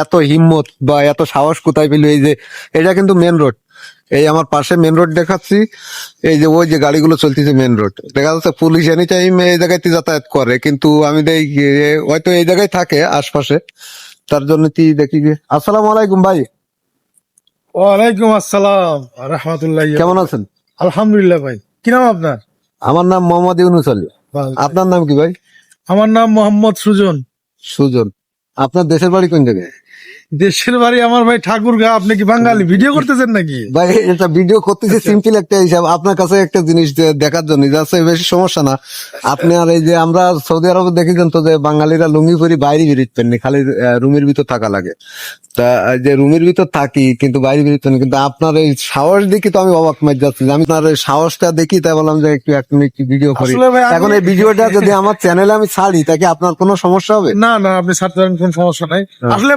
এত হিম্মত বা এত সাহস কোথায় পেল? এই যে এটা কিন্তু মেন রোড, এই আমার পাশে মেন রোড দেখাচ্ছি, এই যে ওই যে গাড়িগুলো চলতেছে মেন রোড দেখা যাচ্ছে। পুলিশ এনি টাইম এই জায়গায় যাতায়াত করে, কিন্তু আমি দেখি হয়তো এই জায়গায় থাকে আশপাশে, তার জন্য দেখি যে। আসসালামু আলাইকুম ভাই, ওয়ালাইকুম আসসালাম রহমতুল্লাহ। কেমন আছেন? আলহামদুলিল্লাহ ভাই। কি নাম আপনার? আমার নাম মোহাম্মদ ইউনুস আলী। আপনার নাম কি ভাই? আমার নাম মোহাম্মদ সুজন। সুজন। আপনার দেশের বাড়ি কোন জায়গায়? দেশের বাড়ি আমার ভাই ঠাকুরগাঁ। আপনি কি বাঙালি? ভিডিও করতেছেন নাকি? ভাই এটা ভিডিও করতেছি সিম্পল একটা হিসাব, আপনার কাছে একটা জিনিস দেখার জন্য, যাচ্ছে বেশি সমস্যা না। আপনি আর এই যে আমরা সৌদি আরবে দেখেছেন তো যে বাঙালিরা লুঙ্গি পরি বাইরে বেরোতেন না, খালি রুমের ভিতর থাকা লাগে। তা এই যে রুমের ভিতর থাকি কিন্তু বাইরে বেরোতেন, কিন্তু আপনার এই সাহস দেখি তো আমি অবাক মার যাচ্ছি। আমি আপনার এই সাহসটা দেখি, তাই বললাম যে একটু এক মিনিট ভিডিও করি। আসলে ভাই এখন এই ভিডিওটা যদি আমার চ্যানেলে আমি ছাড়ি, তাকে আপনার কোনো সমস্যা হবে? না না, আপনি ছাড়তে পারেন, কোন সমস্যা নাই আসলে।